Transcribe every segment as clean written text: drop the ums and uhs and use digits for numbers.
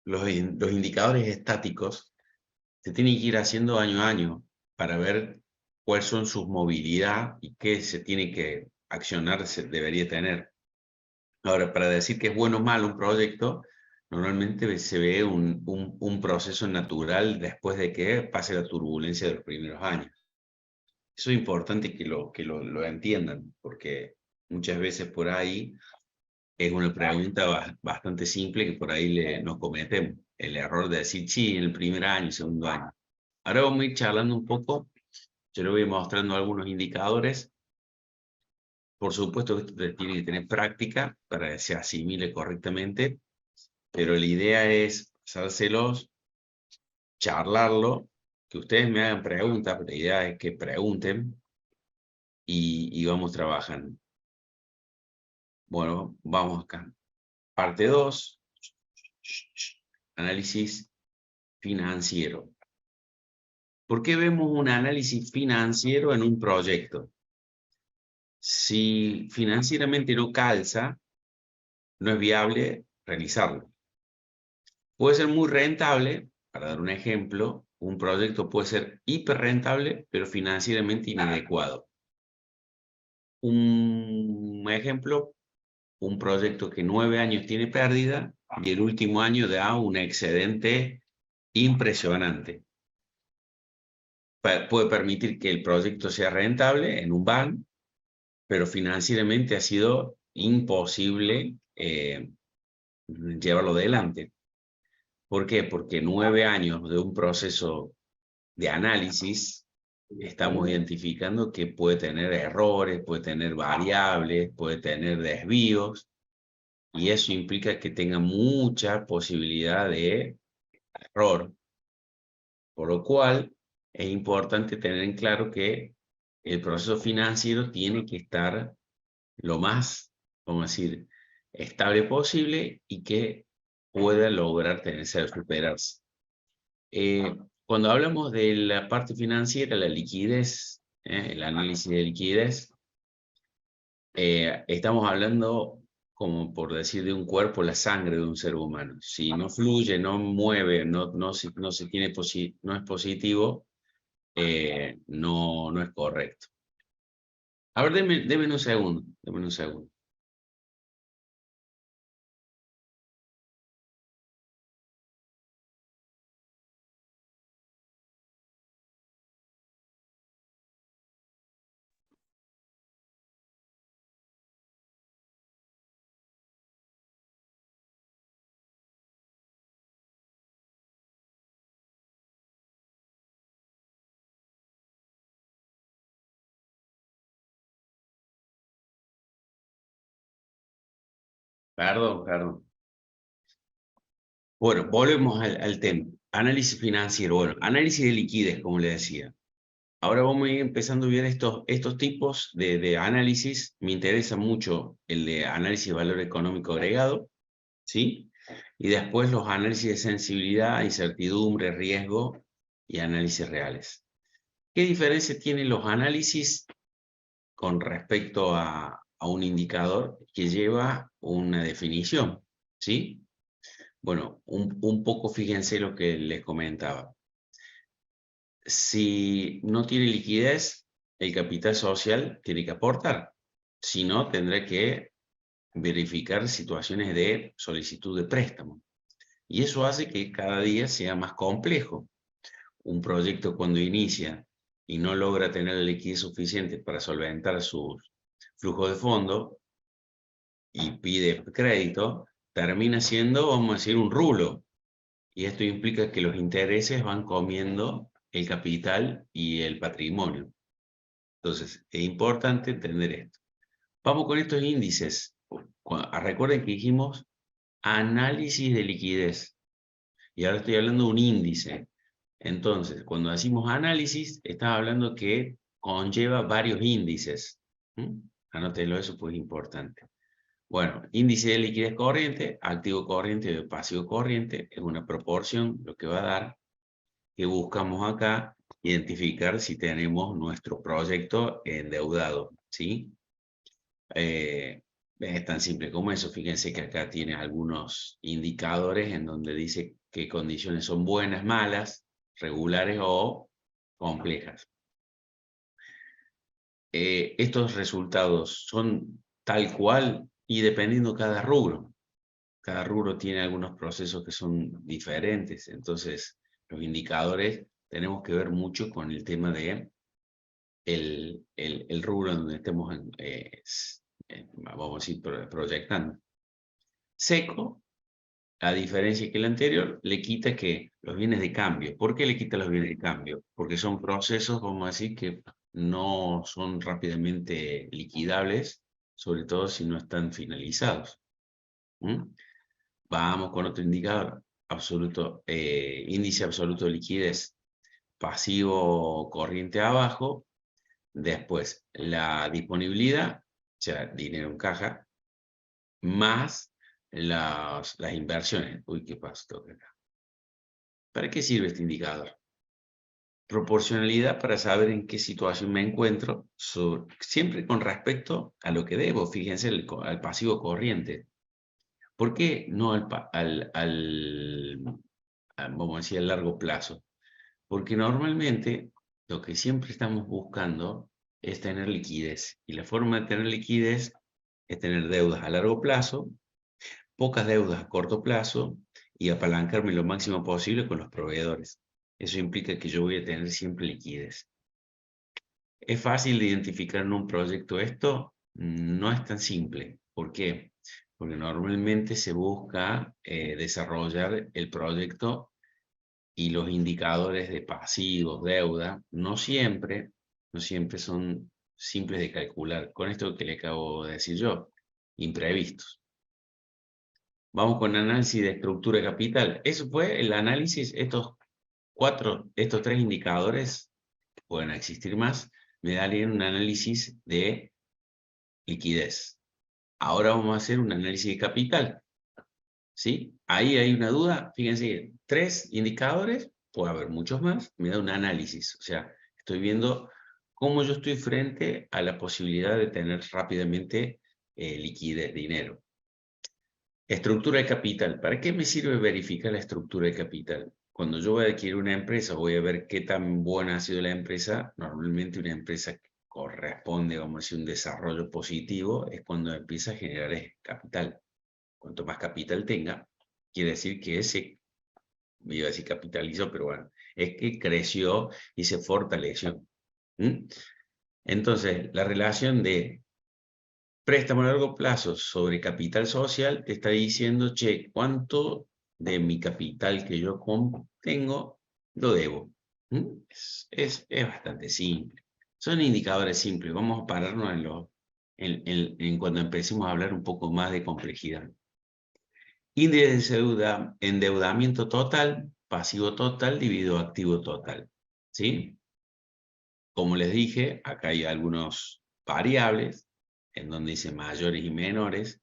Los indicadores estáticos se tienen que ir haciendo año a año para ver cuáles son sus movilidad y qué se tiene que accionar, se debería tener. Ahora, para decir que es bueno o malo un proyecto, normalmente se ve un proceso natural después de que pase la turbulencia de los primeros años. Eso es importante que lo entiendan, porque muchas veces por ahí es una pregunta bastante simple que por ahí nos cometemos. El error de decir, sí, en el primer año, segundo año. Ahora vamos a ir charlando un poco. Yo le voy mostrando algunos indicadores. Por supuesto que esto tiene que tener práctica para que se asimile correctamente, pero la idea es pasárselos, charlarlo, que ustedes me hagan preguntas, pero la idea es que pregunten y vamos trabajando. Bueno, vamos acá. Parte 2, análisis financiero. ¿Por qué vemos un análisis financiero en un proyecto? Si financieramente no calza, no es viable realizarlo. Puede ser muy rentable, para dar un ejemplo, un proyecto puede ser hiper rentable, pero financieramente inadecuado. Un ejemplo, un proyecto que 9 años tiene pérdida y el último año da un excedente impresionante. Puede permitir que el proyecto sea rentable en un ban, pero financieramente ha sido imposible llevarlo adelante. ¿Por qué? Porque 9 años de un proceso de análisis estamos identificando que puede tener errores, puede tener variables, puede tener desvíos, y eso implica que tenga mucha posibilidad de error, por lo cual es importante tener en claro que el proceso financiero tiene que estar lo más, vamos a decir, estable posible y que pueda lograr superarse. Cuando hablamos de la parte financiera, la liquidez, el análisis de liquidez, estamos hablando, como por decir, de un cuerpo, la sangre de un ser humano. Si no fluye, no mueve, no se tiene no es positivo, no es correcto. A ver, denme un segundo, denme un segundo. Perdón. Bueno, volvemos al tema. Análisis financiero. Bueno, análisis de liquidez, como le decía. Ahora vamos a ir empezando a ver estos tipos de análisis. Me interesa mucho el de análisis de valor económico agregado, ¿sí? Y después los análisis de sensibilidad, incertidumbre, riesgo y análisis reales. ¿Qué diferencia tienen los análisis con respecto a un indicador que lleva una definición, ¿sí? Bueno, un poco fíjense lo que les comentaba. Si no tiene liquidez, el capital social tiene que aportar. Si no, tendrá que verificar situaciones de solicitud de préstamo. Y eso hace que cada día sea más complejo. Un proyecto cuando inicia y no logra tener la liquidez suficiente para solventar sus flujos de fondo y pide crédito, termina siendo, vamos a decir, un rulo. Y esto implica que los intereses van comiendo el capital y el patrimonio. Entonces, es importante entender esto. Vamos con estos índices. Recuerden que dijimos análisis de liquidez. Y ahora estoy hablando de un índice. Entonces, cuando decimos análisis, estamos hablando que conlleva varios índices. Anótenlo, eso pues es importante. Bueno, índice de liquidez corriente, activo corriente y pasivo corriente, es una proporción lo que va a dar, que buscamos acá, identificar si tenemos nuestro proyecto endeudado, ¿sí? Es tan simple como eso. Fíjense que acá tiene algunos indicadores en donde dice qué condiciones son buenas, malas, regulares o complejas. Estos resultados son tal cual y dependiendo cada rubro. Cada rubro tiene algunos procesos que son diferentes. Entonces, los indicadores tenemos que ver mucho con el tema de el rubro en donde estemos, vamos a decir, proyectando. Seco, a diferencia que el anterior, le quita que los bienes de cambio. ¿Por qué le quita los bienes de cambio? Porque son procesos, vamos a decir, que no son rápidamente liquidables, sobre todo si no están finalizados. Vamos con otro indicador, índice absoluto de liquidez, pasivo corriente abajo, después la disponibilidad, o sea, dinero en caja, más las inversiones. Uy, ¿qué pasó acá? ¿Para qué sirve este indicador? Proporcionalidad para saber en qué situación me encuentro, siempre con respecto a lo que debo. Fíjense, al pasivo corriente. ¿Por qué no vamos a decir, a largo plazo? Porque normalmente lo que siempre estamos buscando es tener liquidez. Y la forma de tener liquidez es tener deudas a largo plazo, pocas deudas a corto plazo y apalancarme lo máximo posible con los proveedores. Eso implica que yo voy a tener siempre liquidez. ¿Es fácil de identificar en un proyecto esto? No es tan simple. ¿Por qué? Porque normalmente se busca desarrollar el proyecto y los indicadores de pasivos, deuda, no siempre son simples de calcular. Con esto que le acabo de decir yo, imprevistos. Vamos con análisis de estructura de capital. Eso fue el análisis, estos tres indicadores, pueden existir más, me darían un análisis de liquidez. Ahora vamos a hacer un análisis de capital. ¿Sí? Ahí hay una duda. Fíjense, 3 indicadores, puede haber muchos más, me da un análisis. O sea, estoy viendo cómo yo estoy frente a la posibilidad de tener rápidamente liquidez, dinero. Estructura de capital. ¿Para qué me sirve verificar la estructura de capital? Cuando yo voy a adquirir una empresa, voy a ver qué tan buena ha sido la empresa. Normalmente una empresa que corresponde, vamos a decir, un desarrollo positivo, es cuando empieza a generar capital. Cuanto más capital tenga, quiere decir que me iba a decir capitalizó, pero bueno, es que creció y se fortaleció. Entonces, la relación de préstamo a largo plazo sobre capital social te está diciendo, che, ¿cuánto de mi capital que yo tengo lo debo? Es bastante simple. Son indicadores simples. Vamos a pararnos en cuando empecemos a hablar un poco más de complejidad. Índice de endeudamiento total, pasivo total dividido activo total. ¿Sí? Como les dije, acá hay algunos variables, en donde dice mayores y menores,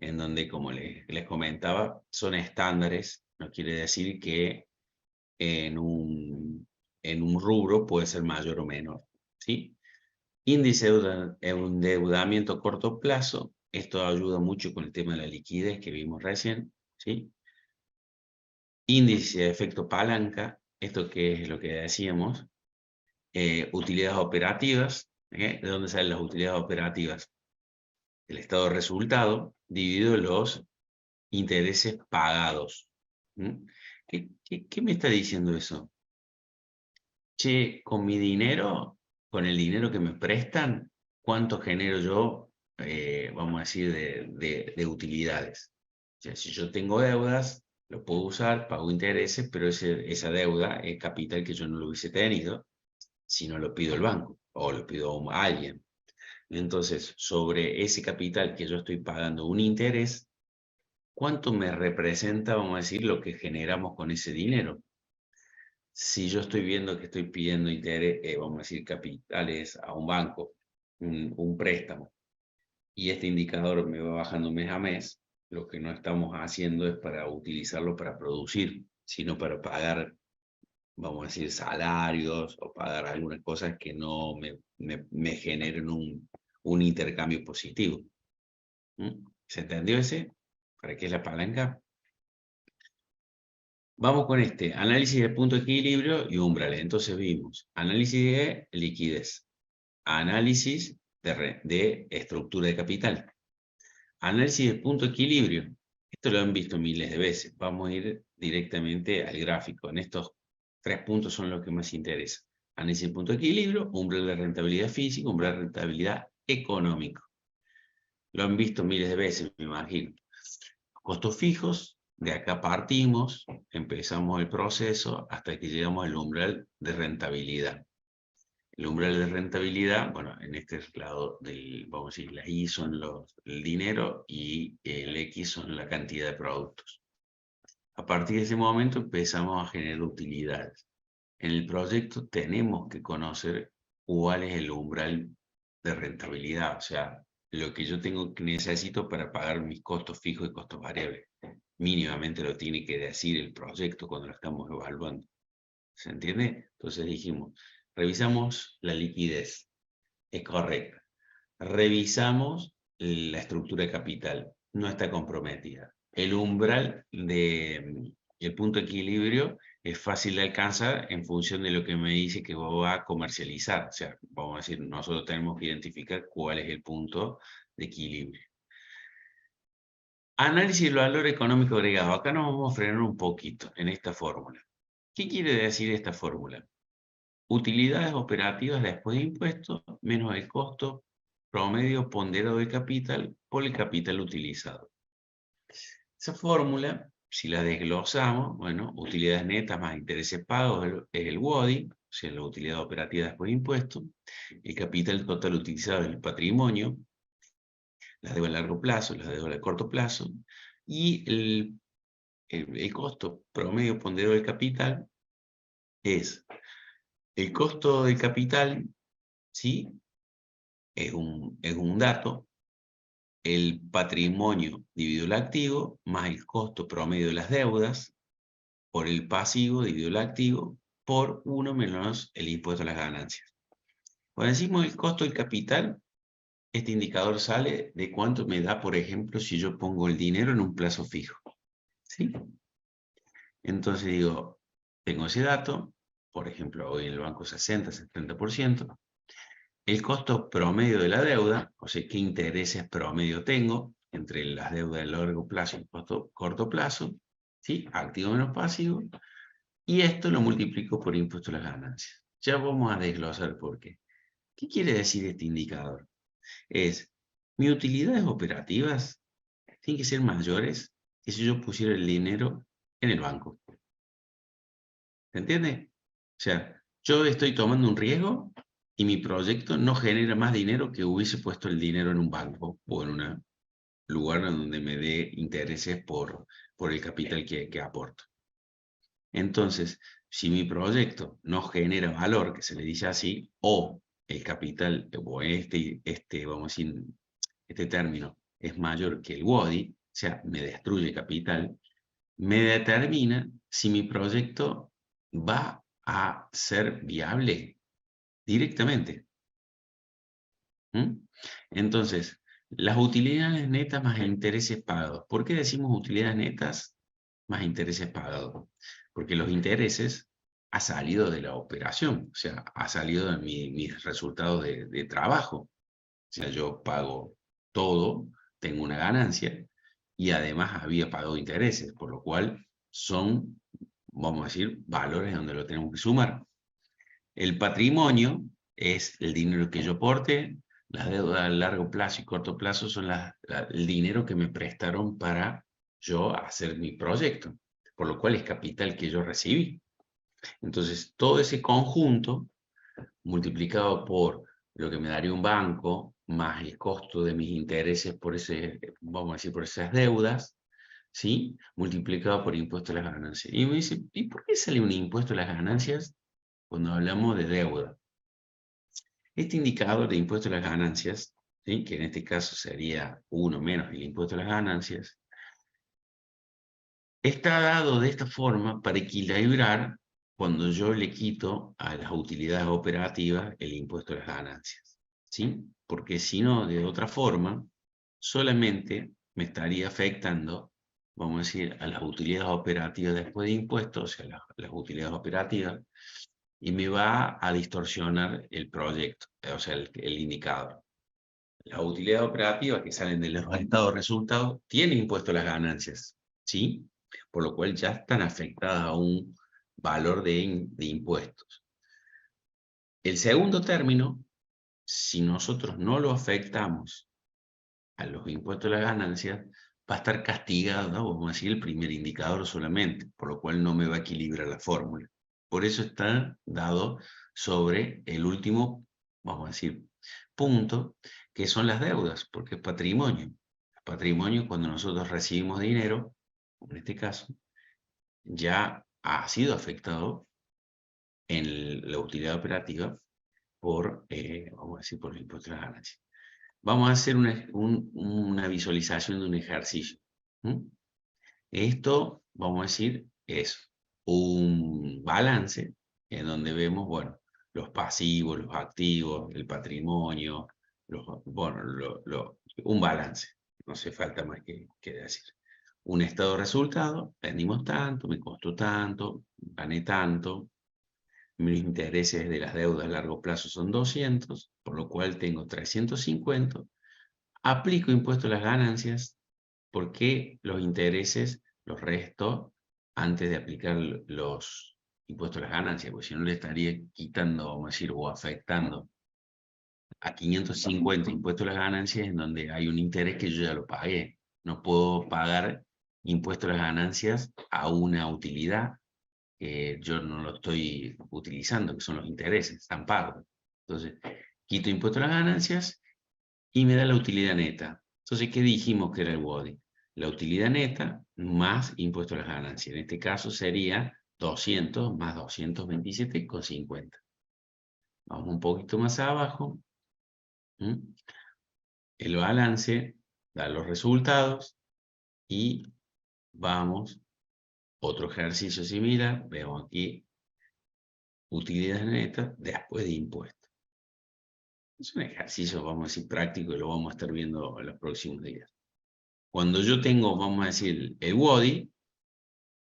en donde, como les comentaba, son estándares. No quiere decir que en un rubro puede ser mayor o menor. ¿Sí? Índice de endeudamiento a corto plazo. Esto ayuda mucho con el tema de la liquidez que vimos recién. ¿Sí? Índice de efecto palanca, esto que es lo que decíamos, utilidades operativas, ¿de dónde salen las utilidades operativas? El estado de resultado dividido en los intereses pagados. ¿Qué me está diciendo eso? Che, con mi dinero, con el dinero que me prestan, ¿cuánto genero yo, vamos a decir, de utilidades? O sea, si yo tengo deudas, lo puedo usar, pago intereses, pero esa deuda es capital que yo no lo hubiese tenido si no lo pido el banco o lo pido a alguien. Entonces, sobre ese capital que yo estoy pagando un interés, ¿cuánto me representa, vamos a decir, lo que generamos con ese dinero? Si yo estoy viendo que estoy pidiendo interés, vamos a decir, capitales a un banco, un préstamo, y este indicador me va bajando mes a mes, lo que no estamos haciendo es para utilizarlo para producir, sino para pagar, vamos a decir, salarios o pagar algunas cosas que no me generen un intercambio positivo. ¿Se entendió ese? ¿Para qué es la palanca? Vamos con este, análisis de punto de equilibrio y umbrales. Entonces vimos análisis de liquidez, análisis de estructura de capital, análisis de punto de equilibrio. Esto lo han visto miles de veces. Vamos a ir directamente al gráfico. En estos 3 puntos son los que más interesan. Análisis de punto de equilibrio, umbral de rentabilidad física, umbral de rentabilidad económico. Lo han visto miles de veces, me imagino. Costos fijos, de acá partimos, empezamos el proceso hasta que llegamos al umbral de rentabilidad. El umbral de rentabilidad, bueno, en este lado, vamos a decir, las Y son el dinero y el X son la cantidad de productos. A partir de ese momento empezamos a generar utilidades. En el proyecto tenemos que conocer cuál es el umbral de rentabilidad, o sea, lo que yo necesito para pagar mis costos fijos y costos variables. Mínimamente lo tiene que decir el proyecto cuando lo estamos evaluando. ¿Se entiende? Entonces dijimos, revisamos la liquidez, es correcta. Revisamos la estructura de capital, no está comprometida. El umbral el punto de equilibrio es fácil de alcanzar en función de lo que me dice que va a comercializar. O sea, vamos a decir, nosotros tenemos que identificar cuál es el punto de equilibrio. Análisis del valor económico agregado. Acá nos vamos a frenar un poquito en esta fórmula. ¿Qué quiere decir esta fórmula? Utilidades operativas después de impuestos menos el costo promedio ponderado de capital por el capital utilizado. Esa fórmula, si la desglosamos, bueno, utilidades netas más intereses pagos es el WODI, o sea, la utilidad operativa después de impuestos, el capital total utilizado es el patrimonio, las deudas a largo plazo, las deudas a corto plazo, y el costo promedio ponderado del capital es el costo del capital, ¿sí? Es un dato, el patrimonio dividido el activo, más el costo promedio de las deudas, por el pasivo dividido el activo, por 1 menos el impuesto a las ganancias. Cuando decimos el costo del capital, este indicador sale de cuánto me da, por ejemplo, si yo pongo el dinero en un plazo fijo. ¿Sí? Entonces digo, tengo ese dato, por ejemplo, hoy en el banco 60-70%, el costo promedio de la deuda, o sea, qué intereses promedio tengo entre las deudas de largo plazo y corto plazo, ¿sí? Activo menos pasivo, y esto lo multiplico por impuesto a las ganancias. Ya vamos a desglosar por qué. ¿Qué quiere decir este indicador? Es, mis utilidades operativas tienen que ser mayores que si yo pusiera el dinero en el banco. ¿Se entiende? O sea, yo estoy tomando un riesgo y mi proyecto no genera más dinero que hubiese puesto el dinero en un banco o en un lugar donde me dé intereses por el capital que aporto. Entonces, si mi proyecto no genera valor, que se le dice así, o el capital, o vamos a decir, este término es mayor que el WODI, o sea, me destruye capital, me determina si mi proyecto va a ser viable directamente. Entonces, las utilidades netas más intereses pagados. ¿Por qué decimos utilidades netas más intereses pagados? Porque los intereses ha salido de la operación, o sea, ha salido de mis resultados de trabajo. O sea, yo pago todo, tengo una ganancia y además había pagado intereses, por lo cual son, vamos a decir, valores donde lo tenemos que sumar. El patrimonio es el dinero que yo aporte, las deudas a largo plazo y corto plazo son el dinero que me prestaron para yo hacer mi proyecto, por lo cual es capital que yo recibí. Entonces, todo ese conjunto, multiplicado por lo que me daría un banco, más el costo de mis intereses por vamos a decir, por esas deudas, ¿sí? Multiplicado por impuesto a las ganancias. Y me dice, ¿y por qué sale un impuesto a las ganancias cuando hablamos de deuda? Este indicador de impuesto a las ganancias, ¿sí? Que en este caso sería 1 menos el impuesto a las ganancias, está dado de esta forma para equilibrar cuando yo le quito a las utilidades operativas el impuesto a las ganancias, ¿sí? Porque si no, de otra forma, solamente me estaría afectando, vamos a decir, a las utilidades operativas después de impuestos, o sea, las utilidades operativas, y me va a distorsionar el proyecto, o sea, el indicador. Las utilidades operativas que salen de los estados de resultados tienen impuesto a las ganancias, ¿sí? Por lo cual ya están afectadas a un valor de impuestos. El segundo término, si nosotros no lo afectamos a los impuestos a las ganancias, va a estar castigado, ¿no? Vamos a decir, el primer indicador solamente, por lo cual no me va a equilibrar la fórmula. Por eso está dado sobre el último, vamos a decir, punto, que son las deudas, porque es patrimonio. El patrimonio, cuando nosotros recibimos dinero, en este caso, ya ha sido afectado en la utilidad operativa por, vamos a decir, por el impuesto a las ganancias. Vamos a hacer una visualización de un ejercicio. Esto, vamos a decir, es un balance en donde vemos, bueno, los pasivos, los activos, el patrimonio, un balance. No hace falta más que decir. Un estado de resultado, vendimos tanto, me costó tanto, gané tanto, mis intereses de las deudas a largo plazo son 200, por lo cual tengo 350, aplico impuesto a las ganancias, porque los intereses los resto antes de aplicar los impuestos a las ganancias, porque si no le estaría quitando, vamos a decir, o afectando a 550 impuestos a las ganancias en donde hay un interés que yo ya lo pagué. No puedo pagar impuestos a las ganancias a una utilidad que yo no lo estoy utilizando, que son los intereses, están pagos. Entonces, quito impuesto a las ganancias y me da la utilidad neta. Entonces, ¿qué dijimos que era el WODI? La utilidad neta más impuesto a las ganancias. En este caso sería 200 más 227,50. Vamos un poquito más abajo. El balance da los resultados y vamos, otro ejercicio similar, vemos aquí utilidad neta después de impuestos. Es un ejercicio, vamos a decir, práctico y lo vamos a estar viendo en los próximos días. Cuando yo tengo, vamos a decir, el WODI,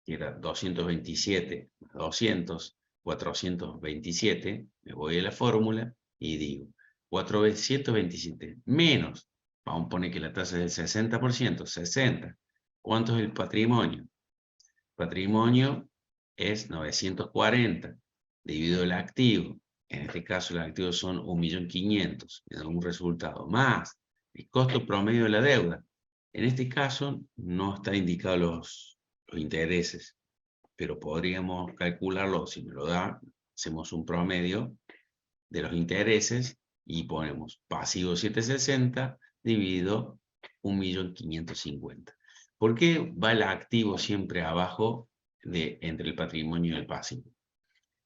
que era 227 más 200, 427, me voy a la fórmula y digo 427 menos, vamos a poner que la tasa es del 60%, 60. ¿Cuánto es el patrimonio? Patrimonio es 940 dividido el activo. En este caso, los activos son 1.500.000, me da un resultado, más el costo promedio de la deuda. En este caso, no están indicados los intereses, pero podríamos calcularlo, si me lo da, hacemos un promedio de los intereses y ponemos pasivo 760 dividido 1.550.000. ¿Por qué va el activo siempre abajo entre el patrimonio y el pasivo?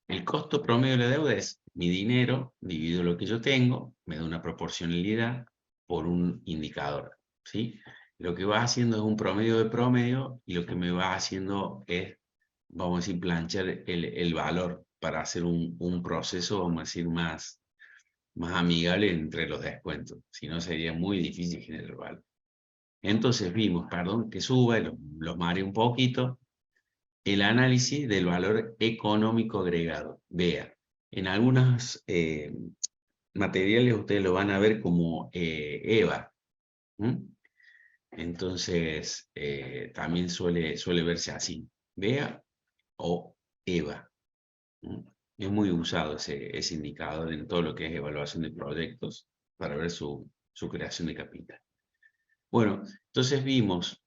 El costo promedio de la deuda es mi dinero dividido lo que yo tengo, me da una proporcionalidad por un indicador, ¿sí? Lo que va haciendo es un promedio de promedio y lo que me va haciendo es, vamos a decir, planchar el valor para hacer un proceso, vamos a decir, más amigable entre los descuentos. Si no, sería muy difícil generar valor. Entonces vimos, perdón, que sube, los mareé un poquito, el análisis del valor económico agregado. Vea, en algunos materiales ustedes lo van a ver como EVA. Entonces, también suele verse así. Vea o EVA. Es muy usado ese indicador en todo lo que es evaluación de proyectos para ver su creación de capital. Bueno, entonces vimos,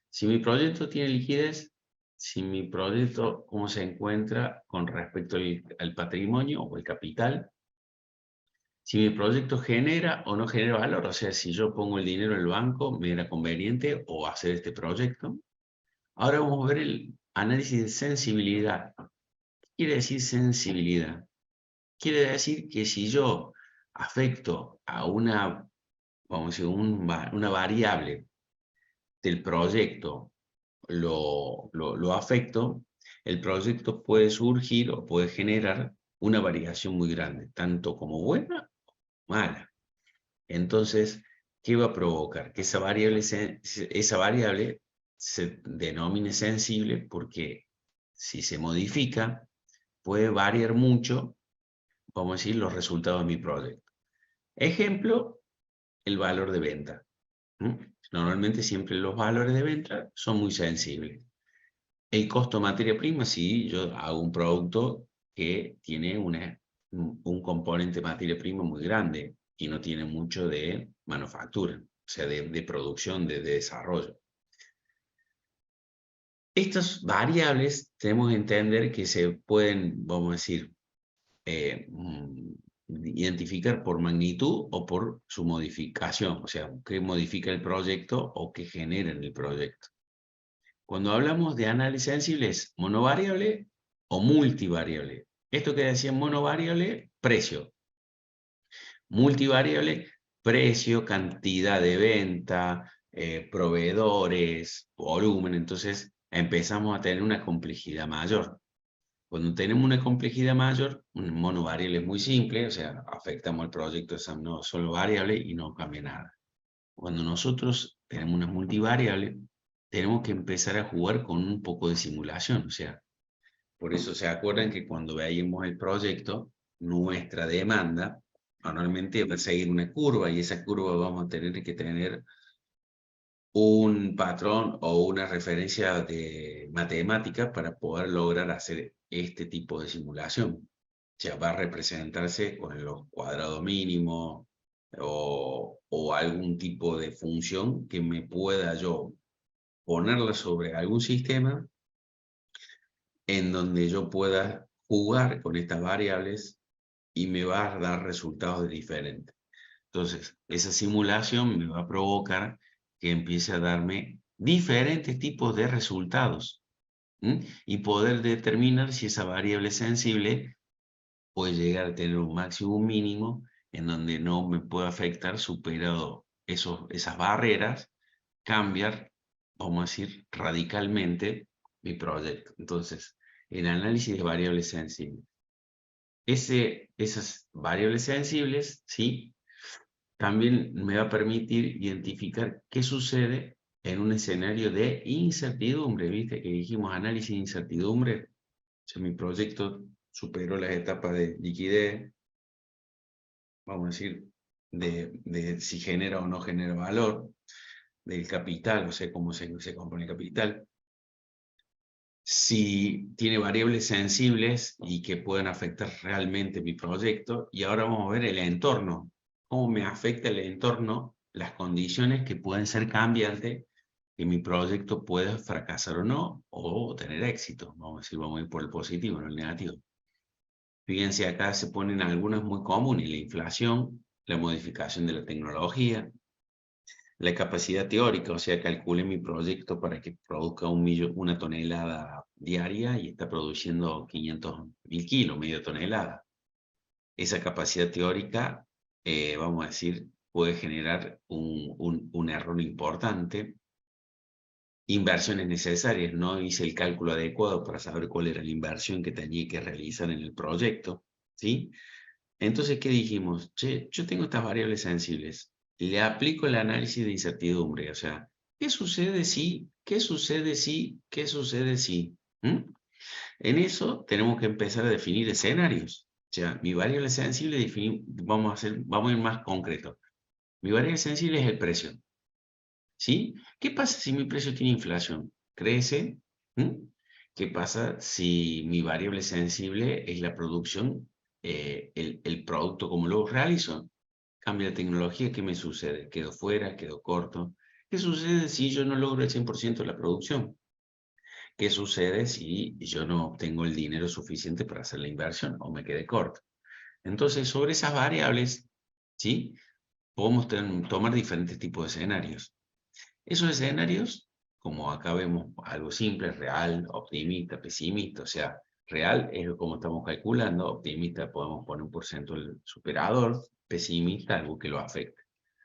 si mi proyecto tiene liquidez, si mi proyecto cómo se encuentra con respecto al patrimonio o el capital, si mi proyecto genera o no genera valor, o sea, si yo pongo el dinero en el banco, me era conveniente o hacer este proyecto. Ahora vamos a ver el análisis de sensibilidad. ¿Qué quiere decir sensibilidad? Quiere decir que si yo afecto a una, vamos a decir, una variable del proyecto, lo afecto, el proyecto puede surgir o puede generar una variación muy grande, tanto como buena o mala. Entonces, ¿qué va a provocar? Que esa variable se denomine sensible, porque si se modifica, puede variar mucho, vamos a decir, los resultados de mi proyecto. Ejemplo, el valor de venta. Normalmente siempre los valores de venta son muy sensibles. El costo de materia prima, si yo hago un producto que tiene un componente de materia prima muy grande y no tiene mucho de manufactura, o sea, de producción, de desarrollo. Estas variables tenemos que entender que se pueden, vamos a decir, identificar por magnitud o por su modificación, o sea, qué modifica el proyecto o qué genera en el proyecto. Cuando hablamos de análisis sensible es monovariable o multivariable. Esto que decía monovariable, precio. Multivariable, precio, cantidad de venta, proveedores, volumen. Entonces empezamos a tener una complejidad mayor. Cuando tenemos una complejidad mayor, un monovariable es muy simple, o sea, afectamos el proyecto de una sola variable y no cambia nada. Cuando nosotros tenemos una multivariable, tenemos que empezar a jugar con un poco de simulación, o sea, por eso se acuerdan que cuando veamos el proyecto, nuestra demanda normalmente va a seguir una curva, y esa curva vamos a tener que tener un patrón o una referencia de matemática para poder lograr hacer este tipo de simulación. O sea, va a representarse con los cuadrados mínimos o algún tipo de función que me pueda yo ponerla sobre algún sistema en donde yo pueda jugar con estas variables y me va a dar resultados diferentes. Entonces, esa simulación me va a provocar que empiece a darme diferentes tipos de resultados, y poder determinar si esa variable sensible puede llegar a tener un máximo o un mínimo en donde no me puede afectar, superado esas barreras, cambiar, vamos a decir, radicalmente mi proyecto. Entonces, el análisis de variables sensibles. Esas variables sensibles, ¿sí?, también me va a permitir identificar qué sucede en un escenario de incertidumbre. ¿Viste que dijimos análisis de incertidumbre? O sea, mi proyecto superó las etapas de liquidez, vamos a decir, de si genera o no genera valor, del capital, o sea, cómo se compone el capital. Si tiene variables sensibles y que pueden afectar realmente mi proyecto. Y ahora vamos a ver el entorno. Cómo me afecta el entorno, las condiciones que pueden ser cambiantes, que mi proyecto pueda fracasar o no, o tener éxito. Vamos a decir, vamos a ir por el positivo, no el negativo. Fíjense, acá se ponen algunas muy comunes: la inflación, la modificación de la tecnología, la capacidad teórica, o sea, calculé mi proyecto para que produzca una tonelada diaria y está produciendo 500.000 kilos, media tonelada. Esa capacidad teórica, vamos a decir, puede generar un error importante. Inversiones necesarias, no hice el cálculo adecuado para saber cuál era la inversión que tenía que realizar en el proyecto, ¿sí? Entonces, ¿qué dijimos? Che, yo tengo estas variables sensibles. Le aplico el análisis de incertidumbre. O sea, ¿qué sucede si? ¿Qué sucede si? ¿Qué sucede si? En eso tenemos que empezar a definir escenarios. O sea, mi variable sensible, vamos a ir más concretos. Mi variable sensible es el precio. ¿Sí? ¿Qué pasa si mi precio tiene inflación? ¿Crece? ¿Qué pasa si mi variable sensible es la producción, el producto como lo realizo? Cambia la tecnología, ¿qué me sucede? ¿Quedo fuera? ¿Quedo corto? ¿Qué sucede si yo no logro el 100% de la producción? ¿Qué sucede si yo no obtengo el dinero suficiente para hacer la inversión o me quedé corto? Entonces, sobre esas variables, ¿sí?, podemos tomar diferentes tipos de escenarios. Esos escenarios, como acá vemos, algo simple: real, optimista, pesimista. O sea, real es como estamos calculando, optimista podemos poner un porcentaje superador, pesimista algo que lo afecte.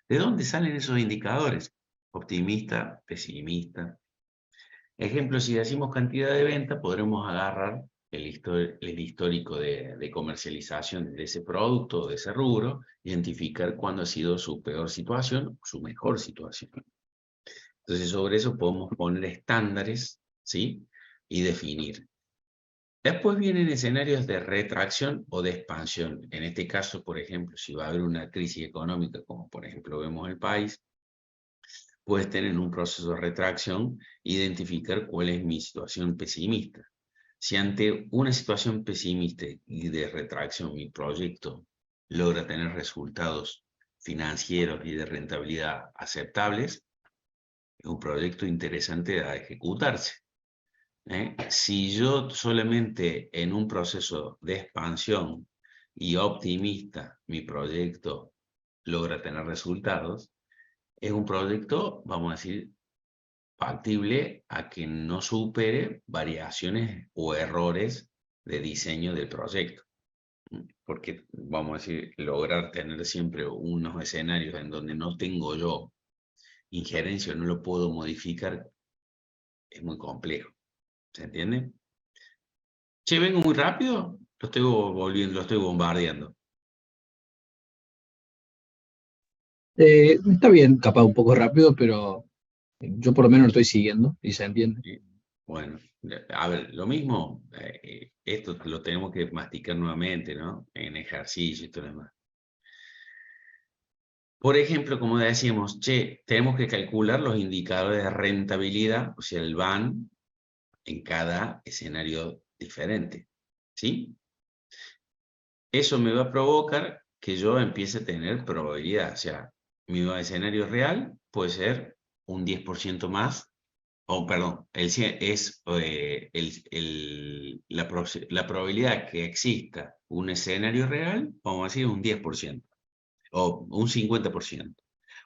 ¿De dónde salen esos indicadores? Optimista, pesimista. Ejemplo, si decimos cantidad de venta, podremos agarrar el histórico de comercialización de ese producto o de ese rubro, identificar cuándo ha sido su peor situación, su mejor situación. Entonces, sobre eso podemos poner estándares, ¿sí? Y definir. Después vienen escenarios de retracción o de expansión. En este caso, por ejemplo, si va a haber una crisis económica, como por ejemplo vemos en el país, puedes tener un proceso de retracción, identificar cuál es mi situación pesimista. Si ante una situación pesimista y de retracción mi proyecto logra tener resultados financieros y de rentabilidad aceptables, es un proyecto interesante a ejecutarse. Si yo solamente en un proceso de expansión y optimista mi proyecto logra tener resultados, es un proyecto, vamos a decir, factible a que no supere variaciones o errores de diseño del proyecto. Porque, vamos a decir, lograr tener siempre unos escenarios en donde no tengo yo injerencia, no lo puedo modificar, es muy complejo. ¿Se entiende? Che, vengo muy rápido, lo estoy volviendo, lo estoy bombardeando. Está bien, capaz un poco rápido, pero yo por lo menos lo estoy siguiendo y se entiende. Bueno, a ver, lo mismo, esto lo tenemos que masticar nuevamente, ¿no? En ejercicio y todo lo demás. Por ejemplo, como decíamos, che, tenemos que calcular los indicadores de rentabilidad, o sea, el VAN, en cada escenario diferente, ¿sí? Eso me va a provocar que yo empiece a tener probabilidad, o sea, mi escenario real puede ser un 10% más, o perdón, es la probabilidad que exista un escenario real, vamos a decir un 10%, o un 50%.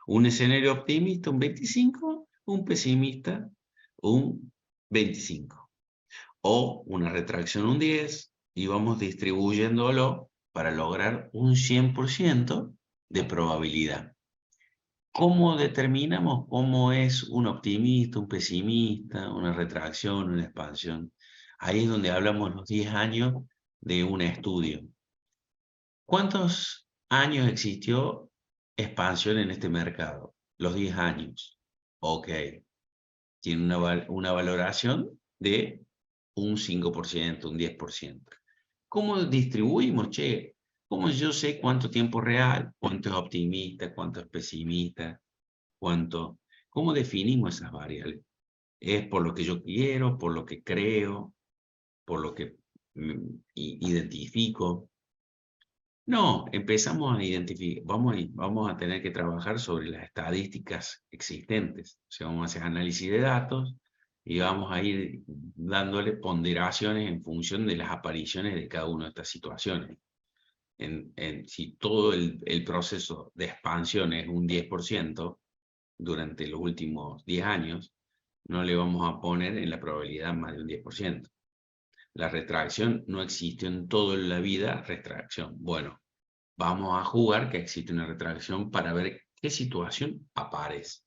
Un escenario optimista, un 25%, un pesimista, un 25%. O una retracción, un 10%, y vamos distribuyéndolo para lograr un 100% de probabilidad. ¿Cómo determinamos cómo es un optimista, un pesimista, una retracción, una expansión? Ahí es donde hablamos los 10 años de un estudio. ¿Cuántos años existió expansión en este mercado? Los 10 años. Ok. Tiene una valoración de un 5%, un 10%. ¿Cómo distribuimos, che? ¿Cómo yo sé cuánto tiempo real, cuánto es optimista, cuánto es pesimista, cómo definimos esas variables? ¿Es por lo que yo quiero, por lo que creo, por lo que identifico? No, empezamos a identificar, vamos a tener que trabajar sobre las estadísticas existentes. O sea, vamos a hacer análisis de datos y vamos a ir dándole ponderaciones en función de las apariciones de cada una de estas situaciones. Si todo el proceso de expansión es un 10% durante los últimos 10 años, no le vamos a poner en la probabilidad más de un 10%. La retracción no existe en toda la vida, retracción. Bueno, vamos a jugar que existe una retracción para ver qué situación aparece.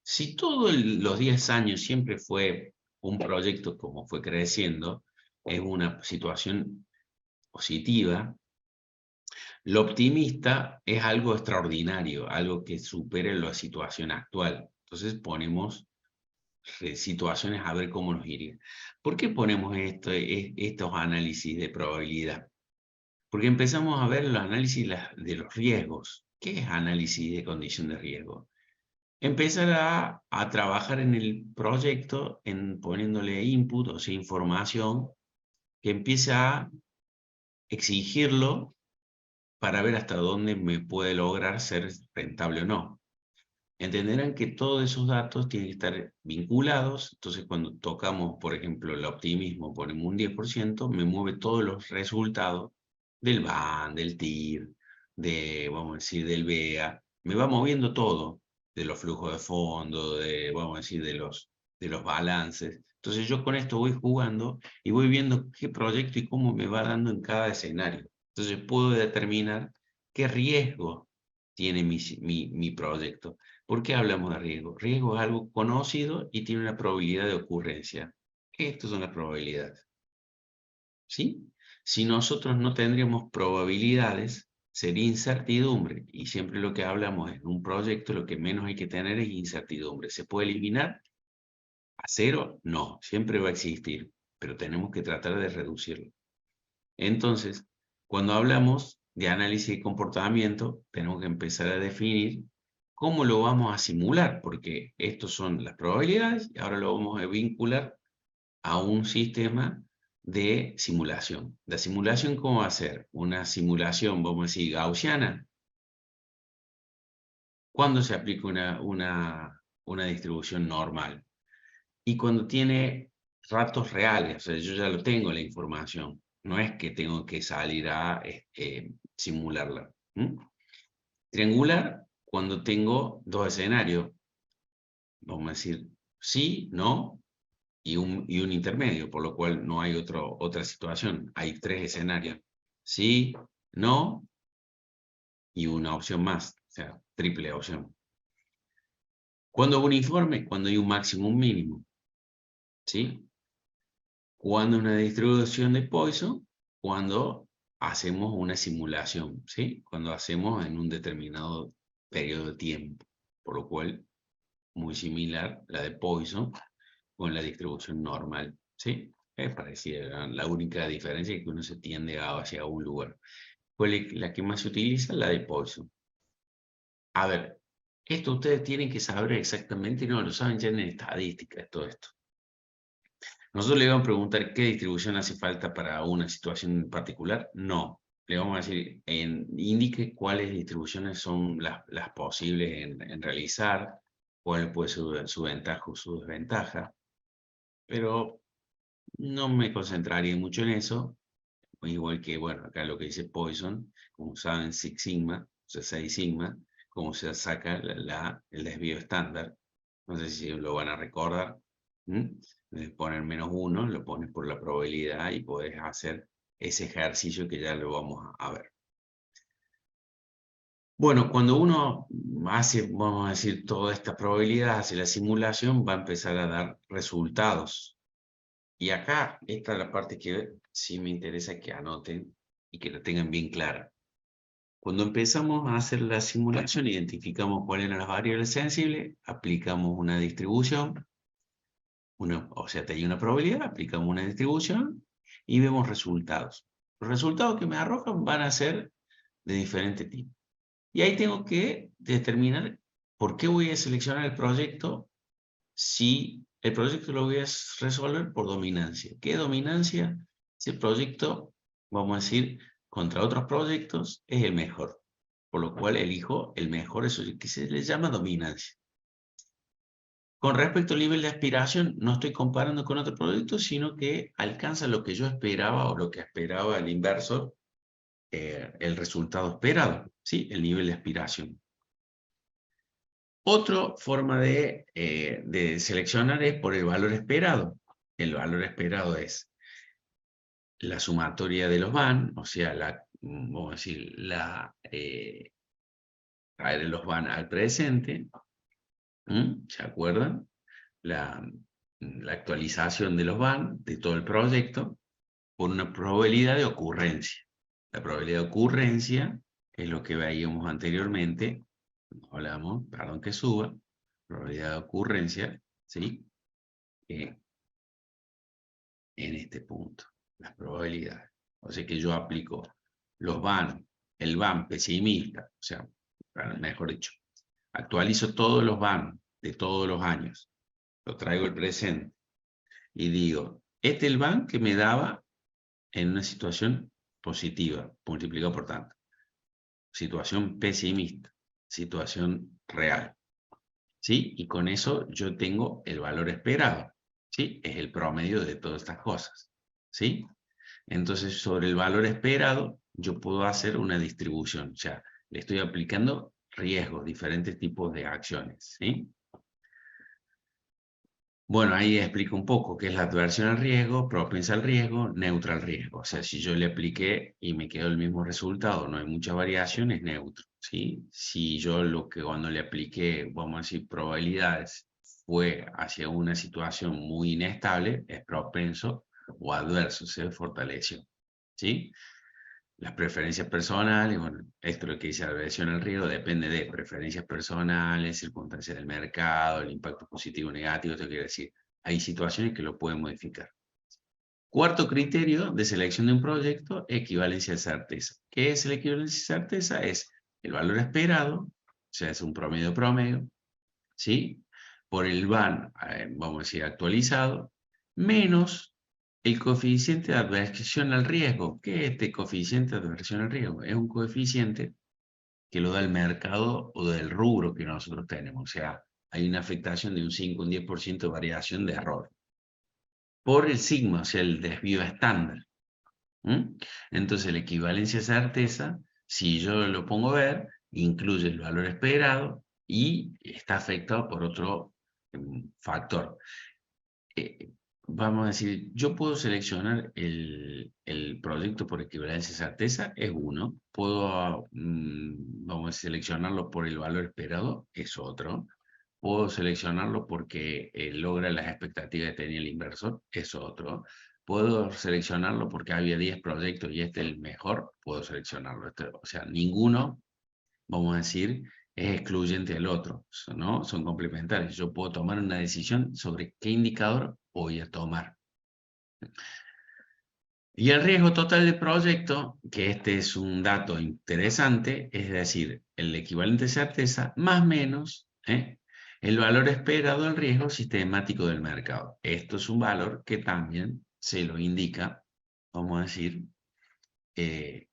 Si todos los 10 años siempre fue un proyecto como fue creciendo, es una situación positiva, lo optimista es algo extraordinario, algo que supere la situación actual. Entonces ponemos situaciones a ver cómo nos iría. ¿Por qué ponemos estos análisis de probabilidad? Porque empezamos a ver los análisis de los riesgos. ¿Qué es análisis de condición de riesgo? Empezar a trabajar en el proyecto, poniéndole input, o sea, información, que empiece a exigirlo para ver hasta dónde me puede lograr ser rentable o no. Entenderán que todos esos datos tienen que estar vinculados, entonces cuando tocamos, por ejemplo, el optimismo, ponemos un 10%, me mueve todos los resultados del BAN, del TIR, vamos a decir, del BEA, me va moviendo todo, de los flujos de fondo, vamos a decir, de los balances. Entonces yo con esto voy jugando y voy viendo qué proyecto y cómo me va dando en cada escenario. Entonces puedo determinar qué riesgo tiene mi proyecto. ¿Por qué hablamos de riesgo? Riesgo es algo conocido y tiene una probabilidad de ocurrencia. Estas son las probabilidades. ¿sí? Si nosotros no tendríamos probabilidades, sería incertidumbre. Y siempre lo que hablamos en un proyecto, lo que menos hay que tener es incertidumbre. ¿Se puede eliminar a cero? No, siempre va a existir, pero tenemos que tratar de reducirlo. Entonces, cuando hablamos de análisis de comportamiento, tenemos que empezar a definir cómo lo vamos a simular, porque estos son las probabilidades y ahora lo vamos a vincular a un sistema de simulación. ¿La simulación cómo va a ser? Una simulación, vamos a decir, gaussiana. ¿Cuándo se aplica una distribución normal? Y cuando tiene ratos reales, o sea, yo ya lo tengo la información. No es que tengo que salir a simularla. Triangular, cuando tengo dos escenarios, vamos a decir sí, no, y un intermedio, por lo cual no hay otra situación. Hay tres escenarios. Sí, no, y una opción más, o sea, triple opción. ¿Cuándo uniforme? Cuando hay un máximo, un mínimo. ¿Sí? Cuando una distribución de Poisson, cuando hacemos una simulación, ¿sí? Cuando hacemos en un determinado periodo de tiempo, por lo cual muy similar la de Poisson con la distribución normal, ¿sí? Es parecida, la única diferencia es que uno se tiende hacia un lugar. ¿Cuál es la que más se utiliza? La de Poisson. A ver, esto ustedes tienen que saber exactamente, no lo saben ya en estadística, todo esto. Nosotros le vamos a preguntar qué distribución hace falta para una situación en particular. No. Le vamos a decir, indique cuáles distribuciones son las posibles en realizar, cuál puede ser su ventaja o su desventaja. Pero no me concentraría mucho en eso. Igual que, bueno, acá lo que dice Poisson, como saben, Six Sigma, o sea, 6 Sigma, cómo se saca el desvío estándar. No sé si lo van a recordar. Poner -1, lo pones por la probabilidad y podés hacer ese ejercicio que ya lo vamos a ver. Bueno, cuando uno hace, vamos a decir, toda esta probabilidad, hace la simulación, va a empezar a dar resultados. Y acá, esta es la parte que sí me interesa que anoten y que la tengan bien clara. Cuando empezamos a hacer la simulación, identificamos cuáles eran las variables sensibles, aplicamos una distribución, o sea, tenía una probabilidad, aplicamos una distribución y vemos resultados. Los resultados que me arrojan van a ser de diferente tipo. Y ahí tengo que determinar por qué voy a seleccionar el proyecto si el proyecto lo voy a resolver por dominancia. ¿Qué dominancia? Si el proyecto, vamos a decir, contra otros proyectos es el mejor. Por lo cual elijo el mejor, eso que se le llama dominancia. Con respecto al nivel de aspiración, no estoy comparando con otro proyecto, sino que alcanza lo que yo esperaba o lo que esperaba el inversor, el resultado esperado, ¿sí? El nivel de aspiración. Otra forma de seleccionar es por el valor esperado. El valor esperado es la sumatoria de los van, o sea, vamos a decir, traer los van al presente, ¿se acuerdan? La actualización de los van, de todo el proyecto, por una probabilidad de ocurrencia. La probabilidad de ocurrencia es lo que veíamos anteriormente, hablamos, perdón que suba, probabilidad de ocurrencia, ¿sí? En este punto, las probabilidades. O sea que yo aplico los van, el van pesimista, o sea, mejor dicho, actualizo todos los van de todos los años, lo traigo al presente y digo, este es el van que me daba en una situación positiva, multiplicado por tanto. Situación pesimista, situación real. ¿Sí? Y con eso yo tengo el valor esperado. ¿Sí? Es el promedio de todas estas cosas. ¿Sí? Entonces, sobre el valor esperado, yo puedo hacer una distribución. O sea, le estoy aplicando riesgos, diferentes tipos de acciones. ¿Sí? Bueno, ahí explico un poco qué es la adversión al riesgo, propensa al riesgo, neutra al riesgo. O sea, si yo le apliqué y me quedó el mismo resultado, no hay mucha variación, es neutro, ¿sí? Si yo cuando le apliqué, vamos a decir, probabilidades, fue hacia una situación muy inestable, es propenso o adverso, se fortaleció. ¿Sí? Las preferencias personales, bueno, esto es lo que dice la versión al riesgo, depende de preferencias personales, circunstancias del mercado, el impacto positivo o negativo, esto quiere decir, hay situaciones que lo pueden modificar. Cuarto criterio de selección de un proyecto, equivalencia de certeza. ¿Qué es la equivalencia de certeza? Es el valor esperado, o sea, es un promedio, ¿sí? Por el VAN, vamos a decir, actualizado, menos el coeficiente de adversión al riesgo. ¿Qué es este coeficiente de adversión al riesgo? Es un coeficiente que lo da el mercado o del rubro que nosotros tenemos. O sea, hay una afectación de un 5 o un 10% de variación de error. Por el sigma, o sea, el desvío estándar. Entonces, la equivalencia de certeza, si yo lo pongo a ver, incluye el valor esperado y está afectado por otro factor. Vamos a decir, yo puedo seleccionar el proyecto por equivalencia de certeza, es uno. Puedo, vamos a seleccionarlo por el valor esperado, es otro. Puedo seleccionarlo porque logra las expectativas que tenía el inversor, es otro. Puedo seleccionarlo porque había 10 proyectos y este es el mejor, puedo seleccionarlo. O sea, ninguno, vamos a decir, es excluyente del otro, ¿no? Son complementarios. Yo puedo tomar una decisión sobre qué indicador voy a tomar. Y el riesgo total del proyecto, que este es un dato interesante, es decir, el equivalente de certeza más menos el valor esperado del riesgo sistemático del mercado. Esto es un valor que también se lo indica, vamos a decir, el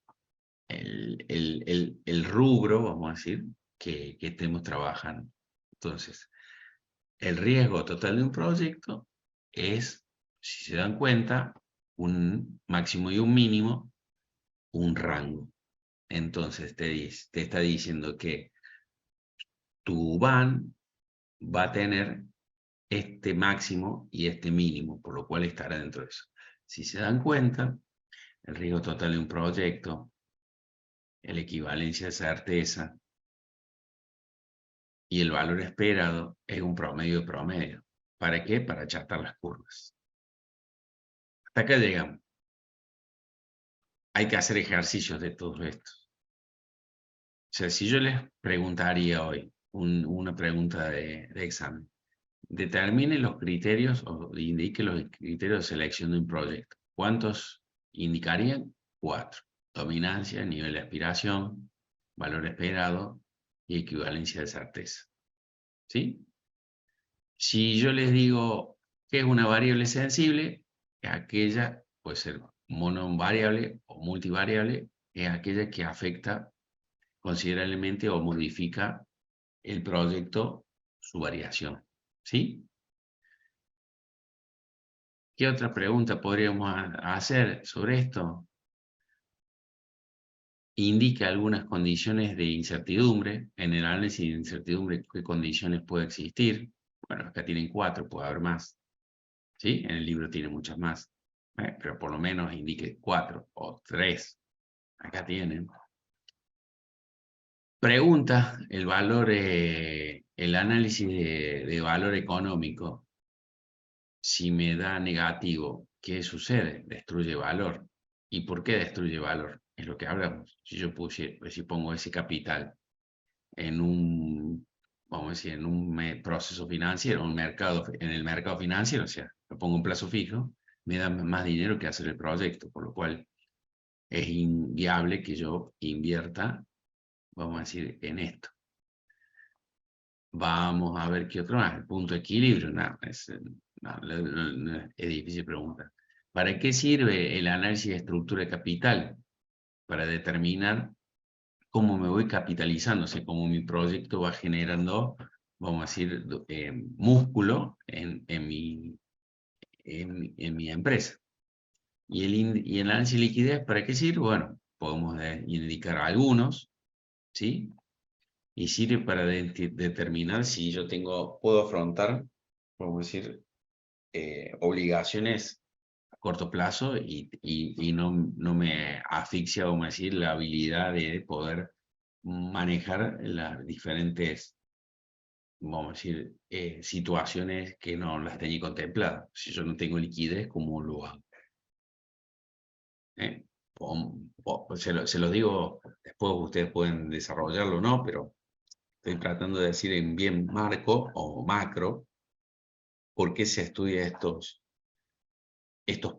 rubro, vamos a decir, que estemos trabajando. Entonces, el riesgo total de un proyecto es, si se dan cuenta, un máximo y un mínimo, un rango. Entonces te está diciendo que tu VAN va a tener este máximo y este mínimo, por lo cual estará dentro de eso. Si se dan cuenta, el riesgo total de un proyecto, la equivalencia de certeza y el valor esperado es un promedio. ¿Para qué? Para achatar las curvas. Hasta acá llegamos. Hay que hacer ejercicios de todo esto. O sea, si yo les preguntaría hoy una pregunta de examen, determine los criterios o indique los criterios de selección de un proyecto. ¿Cuántos indicarían? 4. Dominancia, nivel de aspiración, valor esperado y equivalencia de certeza. ¿Sí? Si yo les digo que es una variable sensible, es aquella, puede ser monovariable o multivariable, es aquella que afecta considerablemente o modifica el proyecto, su variación. ¿Sí? ¿Qué otra pregunta podríamos hacer sobre esto? Indica algunas condiciones de incertidumbre. En el análisis de incertidumbre, ¿qué condiciones puede existir? Bueno, acá tienen 4, puede haber más. ¿Sí? En el libro tiene muchas más. Pero por lo menos indique 4 o 3. Acá tienen. Pregunta el valor, el análisis de valor económico. Si me da negativo, ¿qué sucede? Destruye valor. ¿Y por qué destruye valor? Es lo que hablamos. Si yo si pongo ese capital en un, vamos a decir, en un proceso financiero, en el mercado financiero, o sea, lo pongo en plazo fijo, me da más dinero que hacer el proyecto, por lo cual es inviable que yo invierta, vamos a decir, en esto. Vamos a ver qué otro más. El punto de equilibrio, es difícil preguntar. ¿Para qué sirve el análisis de estructura de capital? Para determinar cómo me voy capitalizando, o sea, cómo mi proyecto va generando, vamos a decir, músculo en mi empresa. ¿Y el análisis de liquidez para qué sirve? Bueno, podemos indicar algunos, ¿sí? Y sirve para determinar si yo puedo afrontar, vamos a decir, obligaciones a corto plazo y no me asfixia, vamos a decir, la habilidad de poder manejar las diferentes, vamos a decir, situaciones que no las tenía contempladas. Si yo no tengo liquidez, ¿cómo lo hago? Se los digo, después ustedes pueden desarrollarlo o no, pero estoy tratando de decir en bien marco o macro por qué se estudia estos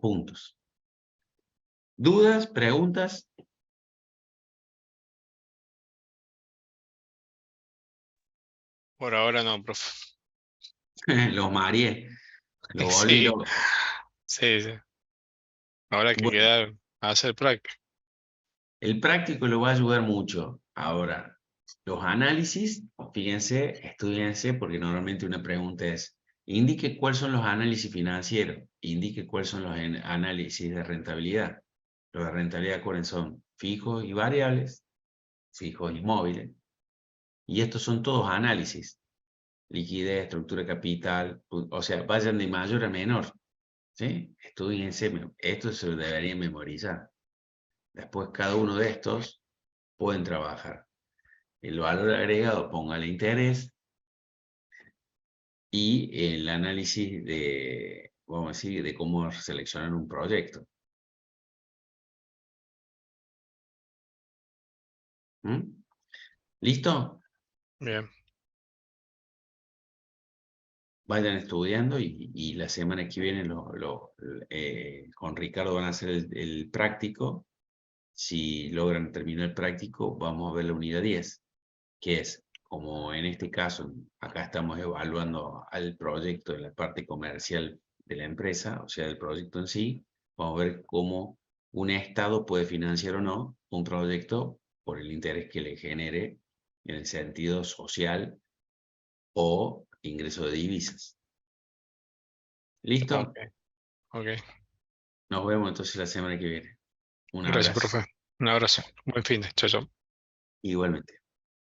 puntos. ¿Dudas? ¿Preguntas? Por ahora no, profe. Los mareé, los volví Sí, locos. sí, sí. Ahora que Bueno, queda a hacer práctica. el práctico lo va a ayudar mucho. Ahora, los análisis, fíjense, estudiense, porque normalmente una pregunta es, indique cuáles son los análisis financieros, indique cuáles son los análisis de rentabilidad. Los de rentabilidad, ¿cuáles son? Fijos y variables, fijos y móviles. Y estos son todos análisis. Liquidez, estructura de capital, o sea, vayan de mayor a menor. ¿Sí? Estudiense, esto se lo deberían memorizar. Después cada uno de estos pueden trabajar. El valor agregado, póngale interés, y el análisis de, vamos a decir, de cómo seleccionar un proyecto. ¿Mm? ¿Listo? Bien, Vayan estudiando y la semana que viene con Ricardo van a hacer el práctico. Si logran terminar el práctico, vamos a ver la unidad 10, que es, como en este caso, acá estamos evaluando al proyecto en la parte comercial de la empresa, o sea, del proyecto en sí. Vamos a ver cómo un Estado puede financiar o no un proyecto por el interés que le genere en el sentido social o ingreso de divisas. ok, ¿Listo? ok. Nos vemos entonces la semana que viene. Un Gracias, abrazo. profe. Un abrazo. Buen fin de. Chao, chao. Igualmente.